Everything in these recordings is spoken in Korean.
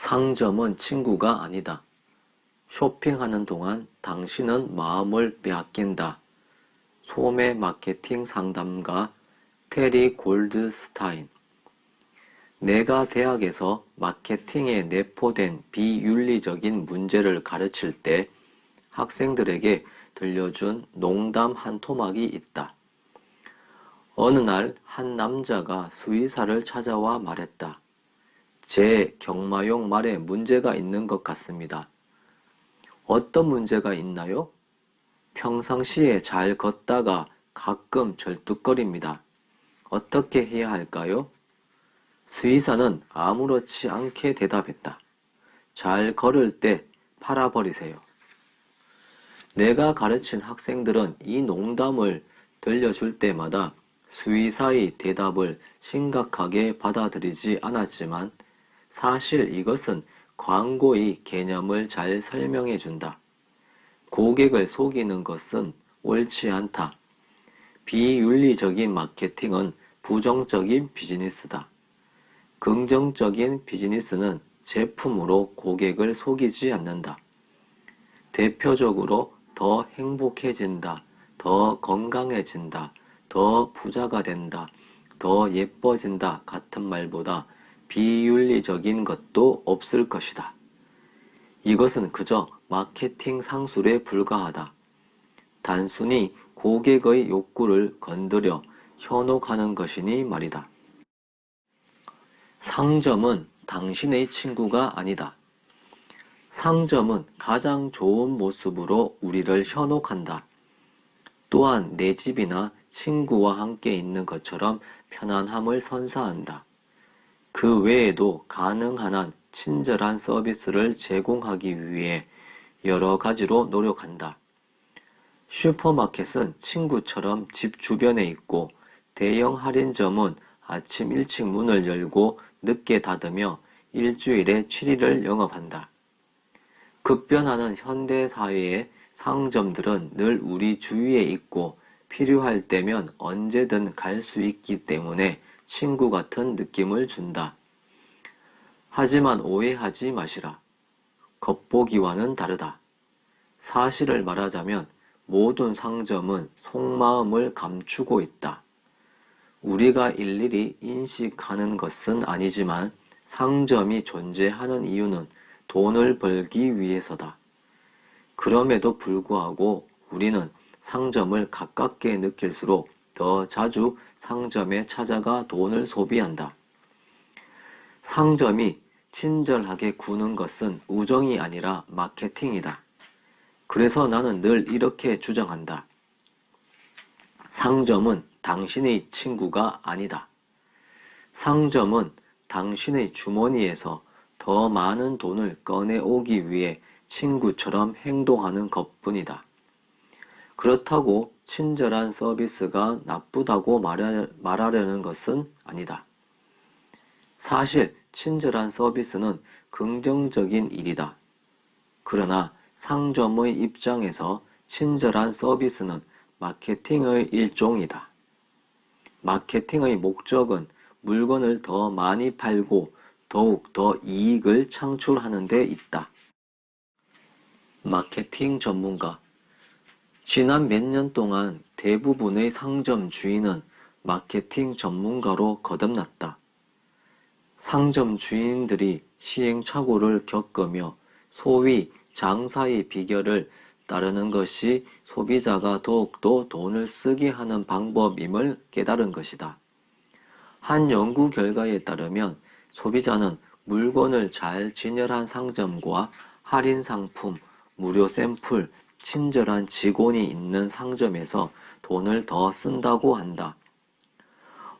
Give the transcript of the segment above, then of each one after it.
상점은 친구가 아니다. 쇼핑하는 동안 당신은 마음을 빼앗긴다. 소매 마케팅 상담가 테리 골드스타인. 내가 대학에서 마케팅에 내포된 비윤리적인 문제를 가르칠 때 학생들에게 들려준 농담 한 토막이 있다. 어느 날 한 남자가 수의사를 찾아와 말했다. 제 경마용 말에 문제가 있는 것 같습니다. 어떤 문제가 있나요? 평상시에 잘 걷다가 가끔 절뚝거립니다. 어떻게 해야 할까요? 수의사는 아무렇지 않게 대답했다. 잘 걸을 때 팔아버리세요. 내가 가르친 학생들은 이 농담을 들려줄 때마다 수의사의 대답을 심각하게 받아들이지 않았지만 사실 이것은 광고의 개념을 잘 설명해 준다. 고객을 속이는 것은 옳지 않다. 비윤리적인 마케팅은 부정적인 비즈니스다. 긍정적인 비즈니스는 제품으로 고객을 속이지 않는다. 대표적으로 더 행복해진다, 더 건강해진다, 더 부자가 된다, 더 예뻐진다 같은 말보다 비윤리적인 것도 없을 것이다. 이것은 그저 마케팅 상술에 불과하다. 단순히 고객의 욕구를 건드려 현혹하는 것이니 말이다. 상점은 당신의 친구가 아니다. 상점은 가장 좋은 모습으로 우리를 현혹한다. 또한 내 집이나 친구와 함께 있는 것처럼 편안함을 선사한다. 그 외에도 가능한 한 친절한 서비스를 제공하기 위해 여러 가지로 노력한다. 슈퍼마켓은 친구처럼 집 주변에 있고 대형 할인점은 아침 일찍 문을 열고 늦게 닫으며 일주일에 7일을 영업한다. 급변하는 현대사회의 상점들은 늘 우리 주위에 있고 필요할 때면 언제든 갈 수 있기 때문에 친구 같은 느낌을 준다. 하지만 오해하지 마시라. 겉보기와는 다르다. 사실을 말하자면 모든 상점은 속마음을 감추고 있다. 우리가 일일이 인식하는 것은 아니지만 상점이 존재하는 이유는 돈을 벌기 위해서다. 그럼에도 불구하고 우리는 상점을 가깝게 느낄수록 더 자주 상점에 찾아가 돈을 소비한다. 상점이 친절하게 구는 것은 우정이 아니라 마케팅이다. 그래서 나는 늘 이렇게 주장한다. 상점은 당신의 친구가 아니다. 상점은 당신의 주머니에서 더 많은 돈을 꺼내오기 위해 친구처럼 행동하는 것뿐이다. 그렇다고 친절한 서비스가 나쁘다고 말하려는 것은 아니다. 사실 친절한 서비스는 긍정적인 일이다. 그러나 상점의 입장에서 친절한 서비스는 마케팅의 일종이다. 마케팅의 목적은 물건을 더 많이 팔고 더욱 더 이익을 창출하는 데 있다. 마케팅 전문가. 지난 몇 년 동안 대부분의 상점 주인은 마케팅 전문가로 거듭났다. 상점 주인들이 시행착오를 겪으며 소위 장사의 비결을 따르는 것이 소비자가 더욱더 돈을 쓰게 하는 방법임을 깨달은 것이다. 한 연구 결과에 따르면 소비자는 물건을 잘 진열한 상점과 할인 상품, 무료 샘플, 친절한 직원이 있는 상점에서 돈을 더 쓴다고 한다.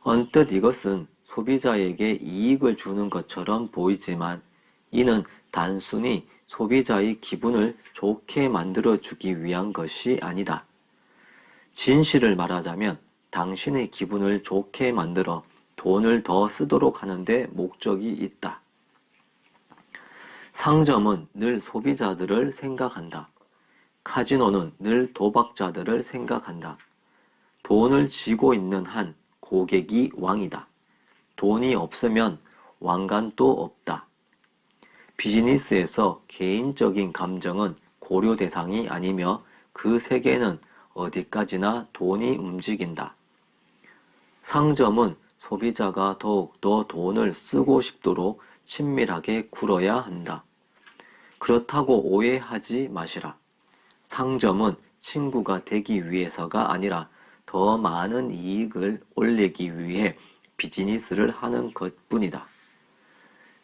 언뜻 이것은 소비자에게 이익을 주는 것처럼 보이지만 이는 단순히 소비자의 기분을 좋게 만들어주기 위한 것이 아니다. 진실을 말하자면 당신의 기분을 좋게 만들어 돈을 더 쓰도록 하는데 목적이 있다. 상점은 늘 소비자들을 생각한다. 카지노는 늘 도박자들을 생각한다. 돈을 쥐고 있는 한 고객이 왕이다. 돈이 없으면 왕관도 없다. 비즈니스에서 개인적인 감정은 고려 대상이 아니며 그 세계는 어디까지나 돈이 움직인다. 상점은 소비자가 더욱더 돈을 쓰고 싶도록 친밀하게 굴어야 한다. 그렇다고 오해하지 마시라. 상점은 친구가 되기 위해서가 아니라 더 많은 이익을 올리기 위해 비즈니스를 하는 것뿐이다.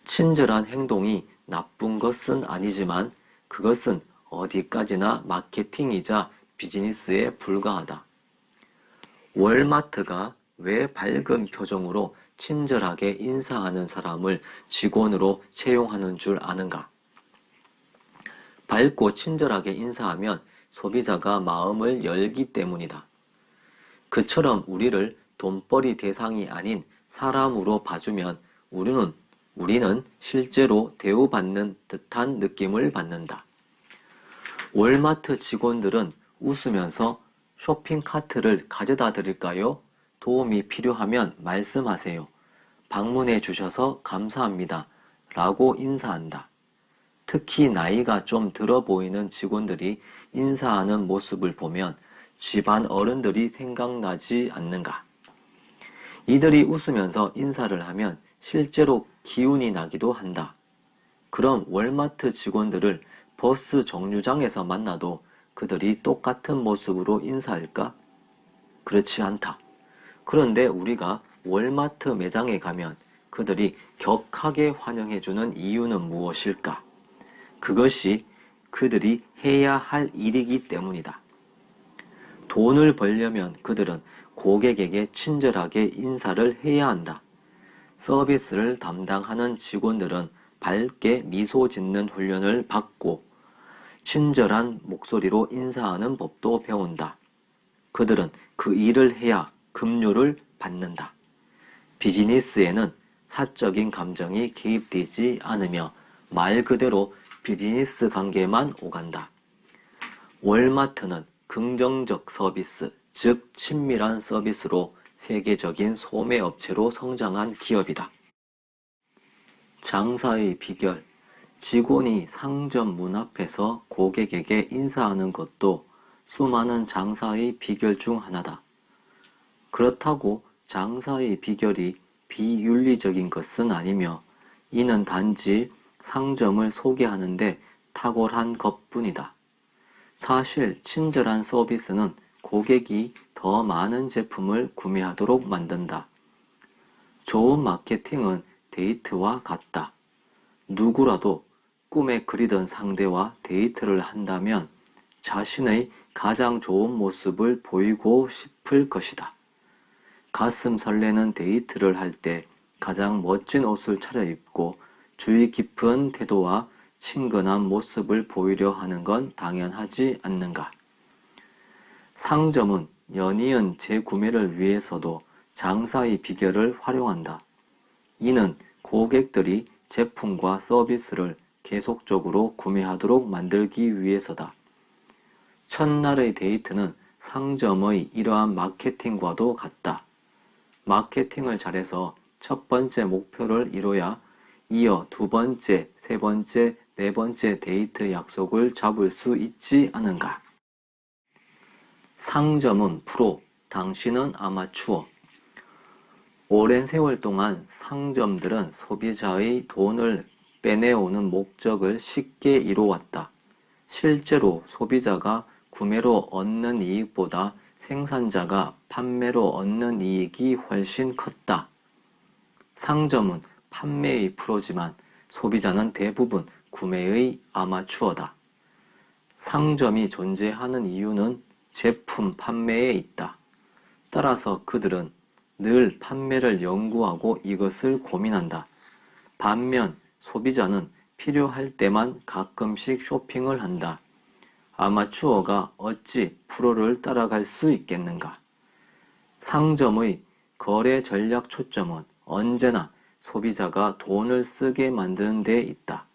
친절한 행동이 나쁜 것은 아니지만 그것은 어디까지나 마케팅이자 비즈니스에 불과하다. 월마트가 왜 밝은 표정으로 친절하게 인사하는 사람을 직원으로 채용하는 줄 아는가? 밝고 친절하게 인사하면 소비자가 마음을 열기 때문이다. 그처럼 우리를 돈벌이 대상이 아닌 사람으로 봐주면 우리는 실제로 대우받는 듯한 느낌을 받는다. 월마트 직원들은 웃으면서 쇼핑카트를 가져다 드릴까요? 도움이 필요하면 말씀하세요. 방문해 주셔서 감사합니다. 라고 인사한다. 특히 나이가 좀 들어 보이는 직원들이 인사하는 모습을 보면 집안 어른들이 생각나지 않는가? 이들이 웃으면서 인사를 하면 실제로 기운이 나기도 한다. 그럼 월마트 직원들을 버스 정류장에서 만나도 그들이 똑같은 모습으로 인사할까? 그렇지 않다. 그런데 우리가 월마트 매장에 가면 그들이 격하게 환영해주는 이유는 무엇일까? 그것이 그들이 해야 할 일이기 때문이다. 돈을 벌려면 그들은 고객에게 친절하게 인사를 해야 한다. 서비스를 담당하는 직원들은 밝게 미소 짓는 훈련을 받고 친절한 목소리로 인사하는 법도 배운다. 그들은 그 일을 해야 급료를 받는다. 비즈니스에는 사적인 감정이 개입되지 않으며 말 그대로 비즈니스 관계만 오간다. 월마트는 긍정적 서비스, 즉 친밀한 서비스로 세계적인 소매업체로 성장한 기업이다. 장사의 비결. 직원이 상점 문 앞에서 고객에게 인사하는 것도 수많은 장사의 비결 중 하나다. 그렇다고 장사의 비결이 비윤리적인 것은 아니며 이는 단지 상점을 소개하는데 탁월한 것뿐이다. 사실 친절한 서비스는 고객이 더 많은 제품을 구매하도록 만든다. 좋은 마케팅은 데이트와 같다. 누구라도 꿈에 그리던 상대와 데이트를 한다면 자신의 가장 좋은 모습을 보이고 싶을 것이다. 가슴 설레는 데이트를 할 때 가장 멋진 옷을 차려입고 주의 깊은 태도와 친근한 모습을 보이려 하는 건 당연하지 않는가? 상점은 연이은 재구매를 위해서도 장사의 비결을 활용한다. 이는 고객들이 제품과 서비스를 계속적으로 구매하도록 만들기 위해서다. 첫날의 데이트는 상점의 이러한 마케팅과도 같다. 마케팅을 잘해서 첫 번째 목표를 이뤄야 이어 두 번째, 세 번째, 네 번째 데이트 약속을 잡을 수 있지 않은가? 상점은 프로, 당신은 아마추어. 오랜 세월 동안 상점들은 소비자의 돈을 빼내오는 목적을 쉽게 이루어왔다. 실제로 소비자가 구매로 얻는 이익보다 생산자가 판매로 얻는 이익이 훨씬 컸다. 상점은 판매의 프로지만 소비자는 대부분 구매의 아마추어다. 상점이 존재하는 이유는 제품 판매에 있다. 따라서 그들은 늘 판매를 연구하고 이것을 고민한다. 반면 소비자는 필요할 때만 가끔씩 쇼핑을 한다. 아마추어가 어찌 프로를 따라갈 수 있겠는가? 상점의 거래 전략 초점은 언제나 소비자가 돈을 쓰게 만드는 데 있다.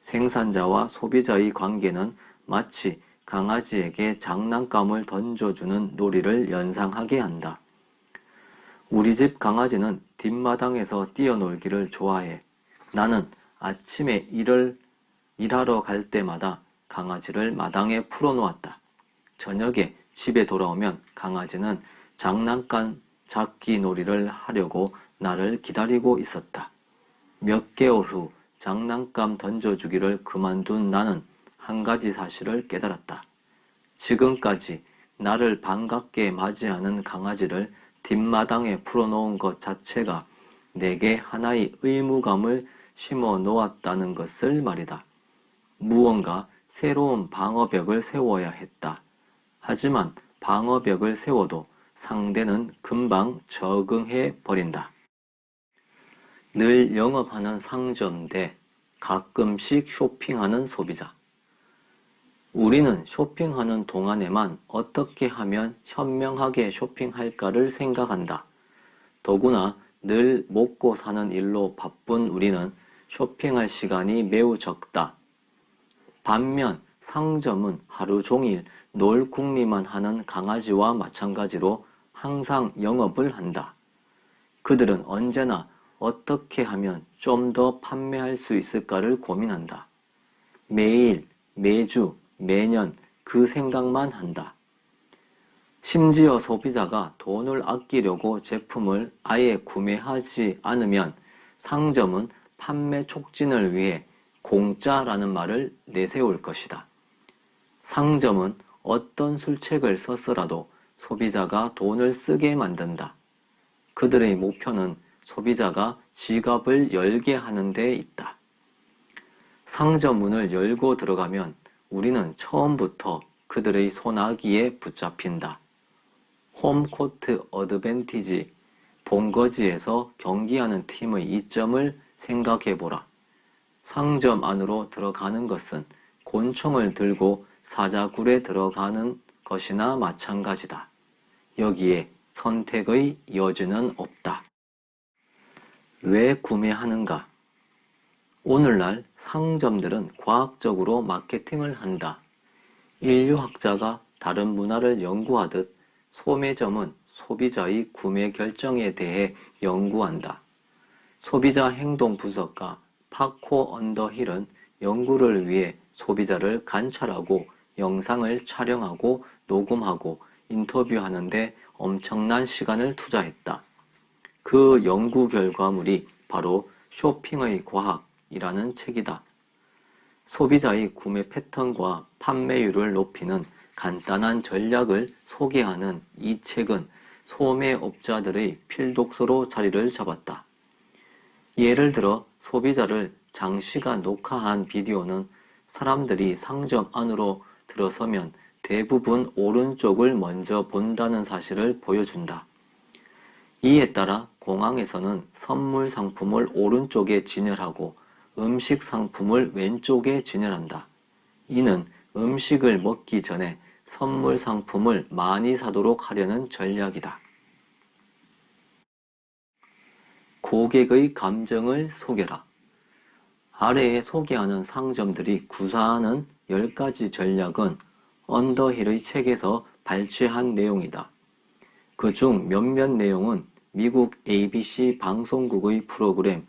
생산자와 소비자의 관계는 마치 강아지에게 장난감을 던져주는 놀이를 연상하게 한다. 우리 집 강아지는 뒷마당에서 뛰어놀기를 좋아해. 나는 아침에 일하러 갈 때마다 강아지를 마당에 풀어놓았다. 저녁에 집에 돌아오면 강아지는 장난감 잡기 놀이를 하려고 나를 기다리고 있었다. 몇 개월 후 장난감 던져주기를 그만둔 나는 한 가지 사실을 깨달았다. 지금까지 나를 반갑게 맞이하는 강아지를 뒷마당에 풀어놓은 것 자체가 내게 하나의 의무감을 심어 놓았다는 것을 말이다. 무언가 새로운 방어벽을 세워야 했다. 하지만 방어벽을 세워도 상대는 금방 적응해 버린다. 늘 영업하는 상점 대 가끔씩 쇼핑하는 소비자. 우리는 쇼핑하는 동안에만 어떻게 하면 현명하게 쇼핑할까를 생각한다. 더구나 늘 먹고 사는 일로 바쁜 우리는 쇼핑할 시간이 매우 적다. 반면 상점은 하루 종일 놀궁리만 하는 강아지와 마찬가지로 항상 영업을 한다. 그들은 언제나 어떻게 하면 좀 더 판매할 수 있을까를 고민한다. 매일, 매주, 매년 그 생각만 한다. 심지어 소비자가 돈을 아끼려고 제품을 아예 구매하지 않으면 상점은 판매 촉진을 위해 공짜라는 말을 내세울 것이다. 상점은 어떤 술책을 썼더라도 소비자가 돈을 쓰게 만든다. 그들의 목표는 소비자가 지갑을 열게 하는 데 있다. 상점 문을 열고 들어가면 우리는 처음부터 그들의 소나기에 붙잡힌다. 홈코트 어드밴티지, 본거지에서 경기하는 팀의 이점을 생각해보라. 상점 안으로 들어가는 것은 곤충을 들고 사자굴에 들어가는 것이나 마찬가지다. 여기에 선택의 여지는 없다. 왜 구매하는가? 오늘날 상점들은 과학적으로 마케팅을 한다. 인류학자가 다른 문화를 연구하듯 소매점은 소비자의 구매 결정에 대해 연구한다. 소비자 행동 분석가 파코 언더힐은 연구를 위해 소비자를 관찰하고 영상을 촬영하고 녹음하고 인터뷰하는데 엄청난 시간을 투자했다. 그 연구 결과물이 바로 쇼핑의 과학이라는 책이다. 소비자의 구매 패턴과 판매율을 높이는 간단한 전략을 소개하는 이 책은 소매업자들의 필독서로 자리를 잡았다. 예를 들어 소비자를 장시간 녹화한 비디오는 사람들이 상점 안으로 들어서면 대부분 오른쪽을 먼저 본다는 사실을 보여준다. 이에 따라 공항에서는 선물 상품을 오른쪽에 진열하고 음식 상품을 왼쪽에 진열한다. 이는 음식을 먹기 전에 선물 상품을 많이 사도록 하려는 전략이다. 고객의 감정을 속여라. 아래에 소개하는 상점들이 구사하는 10가지 전략은 언더힐의 책에서 발췌한 내용이다. 그중 몇몇 내용은 미국 ABC 방송국의 프로그램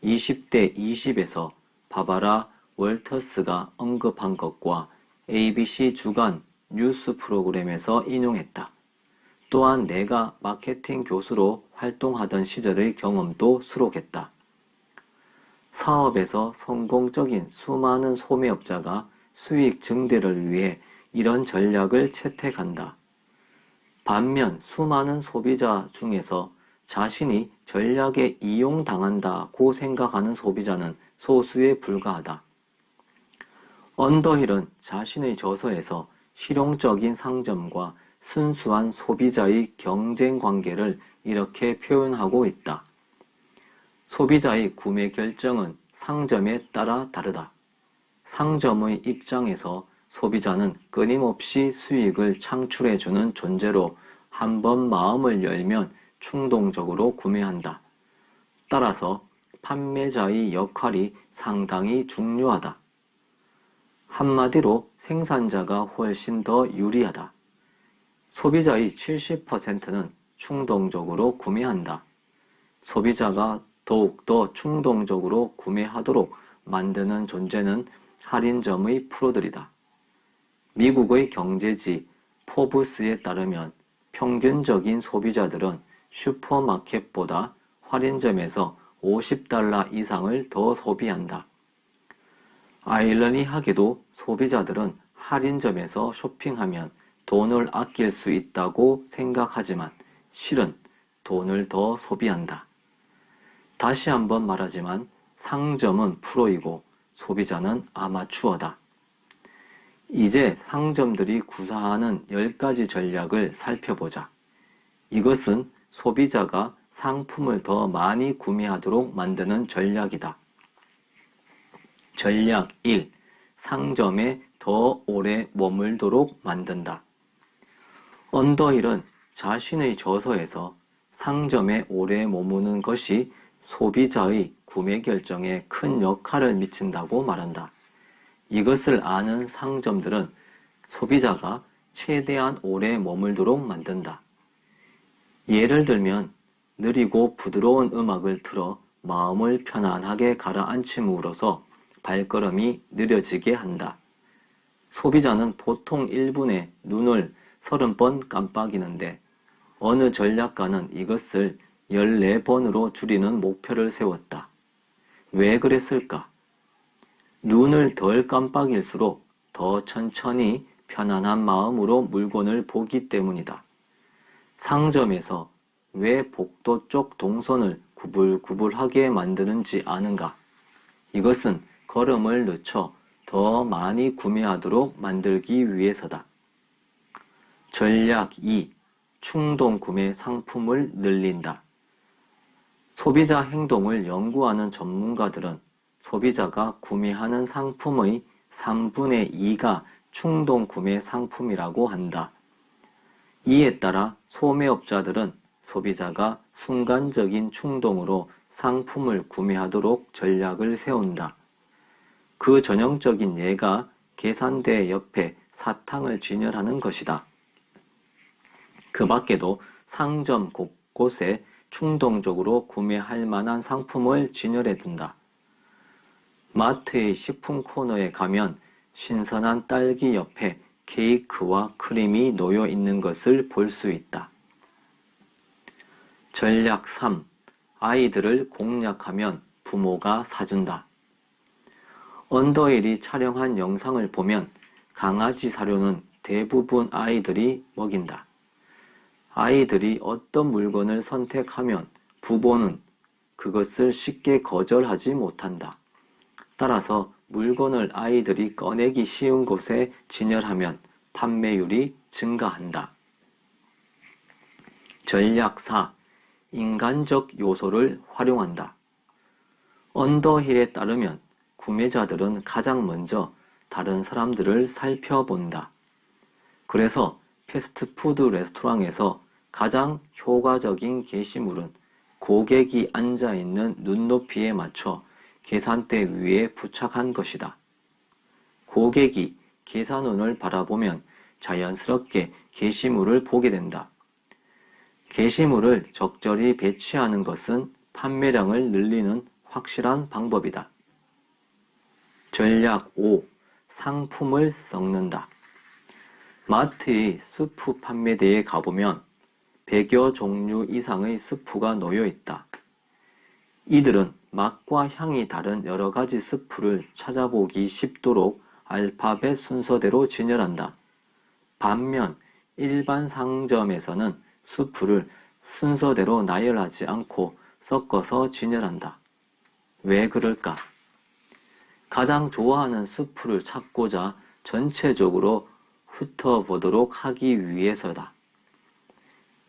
20대 20에서 바바라 월터스가 언급한 것과 ABC 주간 뉴스 프로그램에서 인용했다. 또한 내가 마케팅 교수로 활동하던 시절의 경험도 수록했다. 사업에서 성공적인 수많은 소매업자가 수익 증대를 위해 이런 전략을 채택한다. 반면 수많은 소비자 중에서 자신이 전략에 이용당한다고 생각하는 소비자는 소수에 불과하다. 언더힐은 자신의 저서에서 실용적인 상점과 순수한 소비자의 경쟁 관계를 이렇게 표현하고 있다. 소비자의 구매 결정은 상점에 따라 다르다. 상점의 입장에서 소비자는 끊임없이 수익을 창출해주는 존재로 한번 마음을 열면 충동적으로 구매한다. 따라서 판매자의 역할이 상당히 중요하다. 한마디로 생산자가 훨씬 더 유리하다. 소비자의 70%는 충동적으로 구매한다. 소비자가 더욱더 충동적으로 구매하도록 만드는 존재는 할인점의 프로들이다. 미국의 경제지 포브스에 따르면 평균적인 소비자들은 슈퍼마켓보다 할인점에서 $50 이상을 더 소비한다. 아이러니하게도 소비자들은 할인점에서 쇼핑하면 돈을 아낄 수 있다고 생각하지만 실은 돈을 더 소비한다. 다시 한번 말하지만 상점은 프로이고 소비자는 아마추어다. 이제 상점들이 구사하는 10가지 전략을 살펴보자. 이것은 소비자가 상품을 더 많이 구매하도록 만드는 전략이다. 전략 1. 상점에 더 오래 머물도록 만든다. 언더힐은 자신의 저서에서 상점에 오래 머무는 것이 소비자의 구매 결정에 큰 역할을 미친다고 말한다. 이것을 아는 상점들은 소비자가 최대한 오래 머물도록 만든다. 예를 들면 느리고 부드러운 음악을 틀어 마음을 편안하게 가라앉힘으로써 발걸음이 느려지게 한다. 소비자는 보통 1분에 눈을 30번 깜빡이는데 어느 전략가는 이것을 14번으로 줄이는 목표를 세웠다. 왜 그랬을까? 눈을 덜 깜빡일수록 더 천천히 편안한 마음으로 물건을 보기 때문이다. 상점에서 왜 복도 쪽 동선을 구불구불하게 만드는지 아는가? 이것은 걸음을 늦춰 더 많이 구매하도록 만들기 위해서다. 전략 2. 충동 구매 상품을 늘린다. 소비자 행동을 연구하는 전문가들은 소비자가 구매하는 상품의 3분의 2가 충동 구매 상품이라고 한다. 이에 따라 소매업자들은 소비자가 순간적인 충동으로 상품을 구매하도록 전략을 세운다. 그 전형적인 예가 계산대 옆에 사탕을 진열하는 것이다. 그 밖에도 상점 곳곳에 충동적으로 구매할 만한 상품을 진열해 둔다. 마트의 식품 코너에 가면 신선한 딸기 옆에 케이크와 크림이 놓여 있는 것을 볼 수 있다. 전략 3. 아이들을 공략하면 부모가 사준다. 언더힐이 촬영한 영상을 보면 강아지 사료는 대부분 아이들이 먹인다. 아이들이 어떤 물건을 선택하면 부모는 그것을 쉽게 거절하지 못한다. 따라서 물건을 아이들이 꺼내기 쉬운 곳에 진열하면 판매율이 증가한다. 전략 4. 인간적 요소를 활용한다. 언더힐에 따르면 구매자들은 가장 먼저 다른 사람들을 살펴본다. 그래서 패스트푸드 레스토랑에서 가장 효과적인 게시물은 고객이 앉아있는 눈높이에 맞춰 계산대 위에 부착한 것이다. 고객이 계산원을 바라보면 자연스럽게 게시물을 보게 된다. 게시물을 적절히 배치하는 것은 판매량을 늘리는 확실한 방법이다. 전략 5. 상품을 섞는다. 마트의 수프 판매대에 가보면 100여 종류 이상의 수프가 놓여 있다. 이들은 맛과 향이 다른 여러 가지 수프를 찾아보기 쉽도록 알파벳 순서대로 진열한다. 반면 일반 상점에서는 수프를 순서대로 나열하지 않고 섞어서 진열한다. 왜 그럴까? 가장 좋아하는 수프를 찾고자 전체적으로 훑어보도록 하기 위해서다.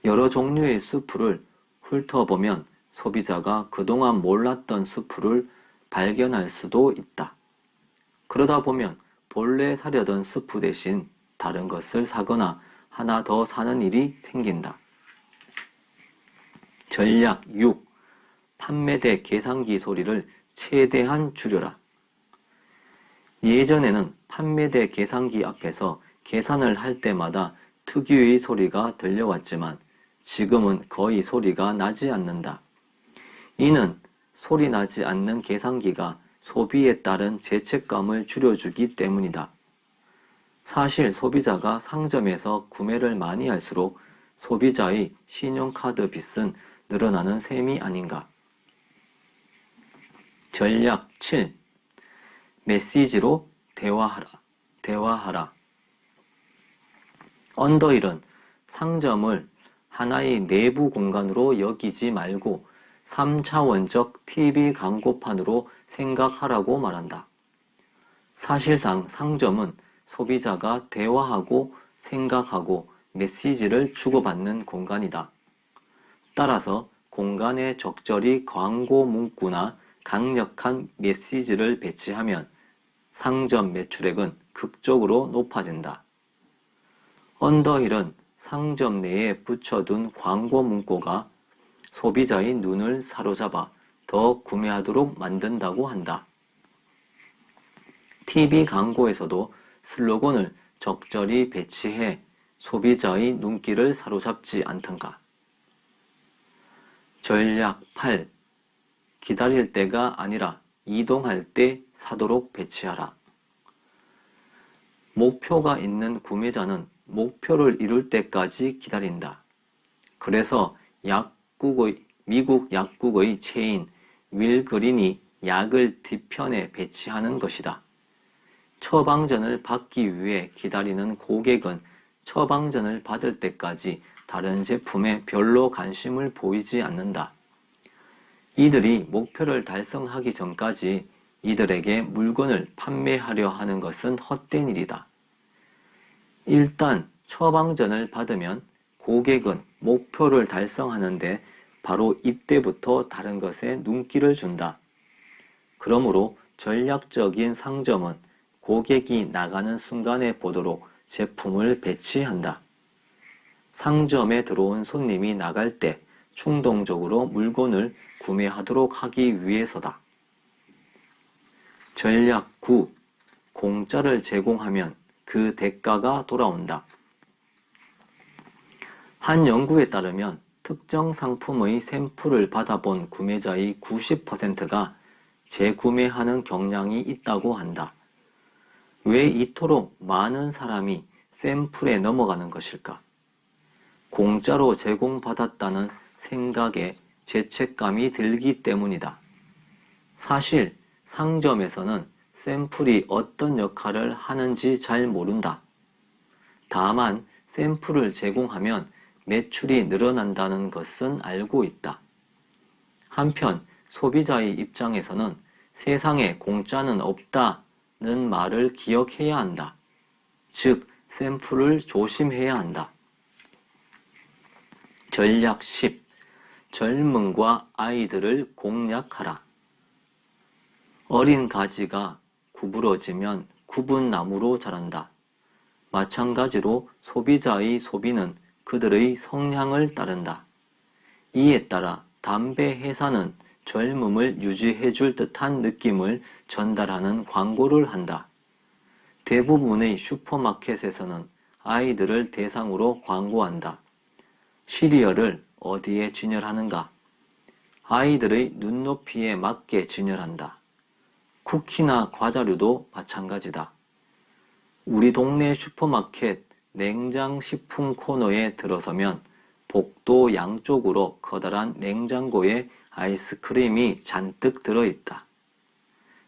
여러 종류의 수프를 훑어보면 소비자가 그동안 몰랐던 수프를 발견할 수도 있다. 그러다 보면 본래 사려던 수프 대신 다른 것을 사거나 하나 더 사는 일이 생긴다. 전략 6. 판매대 계산기 소리를 최대한 줄여라. 예전에는 판매대 계산기 앞에서 계산을 할 때마다 특유의 소리가 들려왔지만 지금은 거의 소리가 나지 않는다. 이는 소리 나지 않는 계산기가 소비에 따른 죄책감을 줄여주기 때문이다. 사실 소비자가 상점에서 구매를 많이 할수록 소비자의 신용카드 빚은 늘어나는 셈이 아닌가. 전략 7. 메시지로 대화하라. 언더힐은 상점을 하나의 내부 공간으로 여기지 말고 3차원적 TV 광고판으로 생각하라고 말한다. 사실상 상점은 소비자가 대화하고 생각하고 메시지를 주고받는 공간이다. 따라서 공간에 적절히 광고 문구나 강력한 메시지를 배치하면 상점 매출액은 극적으로 높아진다. 언더힐은 상점 내에 붙여둔 광고 문구가 소비자의 눈을 사로잡아 더 구매하도록 만든다고 한다. TV 광고에서도 슬로건을 적절히 배치해 소비자의 눈길을 사로잡지 않던가. 전략 8. 기다릴 때가 아니라 이동할 때 사도록 배치하라. 목표가 있는 구매자는 목표를 이룰 때까지 기다린다. 그래서 미국 약국의 체인 윌그린이 약을 뒤편에 배치하는 것이다. 처방전을 받기 위해 기다리는 고객은 처방전을 받을 때까지 다른 제품에 별로 관심을 보이지 않는다. 이들이 목표를 달성하기 전까지 이들에게 물건을 판매하려 하는 것은 헛된 일이다. 일단 처방전을 받으면 고객은 목표를 달성하는데 바로 이때부터 다른 것에 눈길을 준다. 그러므로 전략적인 상점은 고객이 나가는 순간에 보도록 제품을 배치한다. 상점에 들어온 손님이 나갈 때 충동적으로 물건을 구매하도록 하기 위해서다. 전략 9. 공짜를 제공하면 그 대가가 돌아온다. 한 연구에 따르면 특정 상품의 샘플을 받아본 구매자의 90%가 재구매하는 경향이 있다고 한다. 왜 이토록 많은 사람이 샘플에 넘어가는 것일까? 공짜로 제공받았다는 생각에 죄책감이 들기 때문이다. 사실 상점에서는 샘플이 어떤 역할을 하는지 잘 모른다. 다만 샘플을 제공하면 매출이 늘어난다는 것은 알고 있다. 한편 소비자의 입장에서는 세상에 공짜는 없다는 말을 기억해야 한다. 즉 샘플을 조심해야 한다. 전략 10. 젊음과 아이들을 공략하라. 어린 가지가 구부러지면 굽은 나무로 자란다. 마찬가지로 소비자의 소비는 그들의 성향을 따른다. 이에 따라 담배 회사는 젊음을 유지해줄 듯한 느낌을 전달하는 광고를 한다. 대부분의 슈퍼마켓에서는 아이들을 대상으로 광고한다. 시리얼을 어디에 진열하는가? 아이들의 눈높이에 맞게 진열한다. 쿠키나 과자류도 마찬가지다. 우리 동네 슈퍼마켓 냉장식품 코너에 들어서면 복도 양쪽으로 커다란 냉장고에 아이스크림이 잔뜩 들어있다.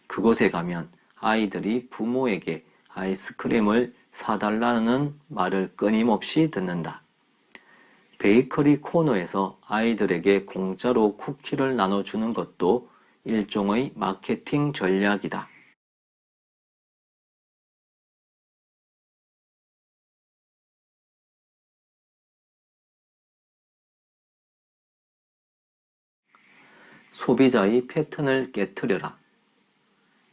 그곳에 가면 아이들이 부모에게 아이스크림을 사달라는 말을 끊임없이 듣는다. 베이커리 코너에서 아이들에게 공짜로 쿠키를 나눠주는 것도 일종의 마케팅 전략이다. 소비자의 패턴을 깨트려라.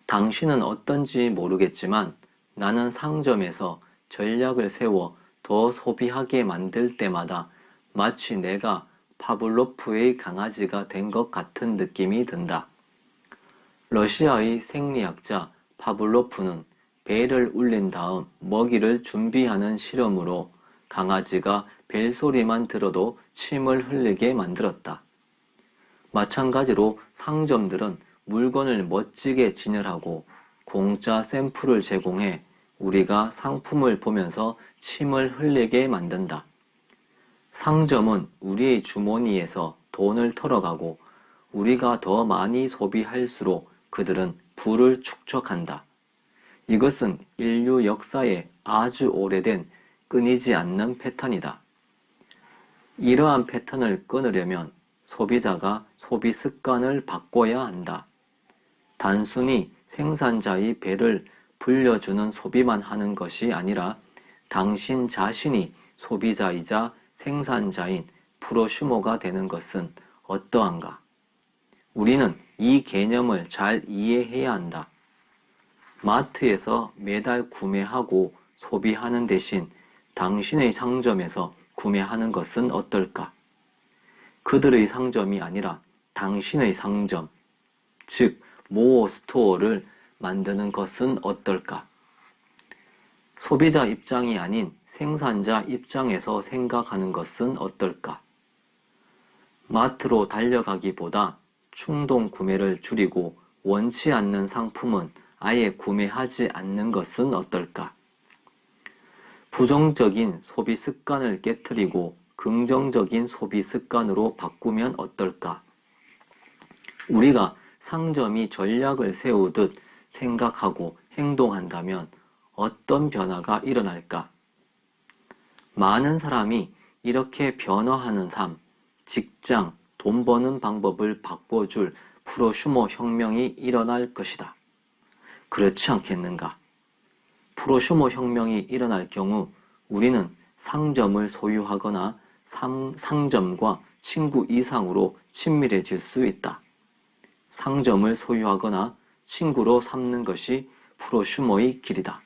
당신은 어떤지 모르겠지만 나는 상점에서 전략을 세워 더 소비하게 만들 때마다 마치 내가 파블로프의 강아지가 된 것 같은 느낌이 든다. 러시아의 생리학자 파블로프는 벨을 울린 다음 먹이를 준비하는 실험으로 강아지가 벨소리만 들어도 침을 흘리게 만들었다. 마찬가지로 상점들은 물건을 멋지게 진열하고 공짜 샘플을 제공해 우리가 상품을 보면서 침을 흘리게 만든다. 상점은 우리의 주머니에서 돈을 털어가고 우리가 더 많이 소비할수록 그들은 부를 축적한다. 이것은 인류 역사에 아주 오래된 끊이지 않는 패턴이다. 이러한 패턴을 끊으려면 소비자가 소비 습관을 바꿔야 한다. 단순히 생산자의 배를 불려주는 소비만 하는 것이 아니라 당신 자신이 소비자이자 생산자인 프로슈머가 되는 것은 어떠한가? 우리는 이 개념을 잘 이해해야 한다. 마트에서 매달 구매하고 소비하는 대신 당신의 상점에서 구매하는 것은 어떨까? 그들의 상점이 아니라 당신의 상점, 즉 모어 스토어를 만드는 것은 어떨까? 소비자 입장이 아닌 생산자 입장에서 생각하는 것은 어떨까? 마트로 달려가기보다 충동 구매를 줄이고 원치 않는 상품은 아예 구매하지 않는 것은 어떨까? 부정적인 소비 습관을 깨트리고 긍정적인 소비 습관으로 바꾸면 어떨까? 우리가 상점이 전략을 세우듯 생각하고 행동한다면 어떤 변화가 일어날까? 많은 사람이 이렇게 변화하는 삶, 직장, 돈 버는 방법을 바꿔줄 프로슈머 혁명이 일어날 것이다. 그렇지 않겠는가? 프로슈머 혁명이 일어날 경우 우리는 상점을 소유하거나 상점과 친구 이상으로 친밀해질 수 있다. 상점을 소유하거나 친구로 삼는 것이 프로슈머의 길이다.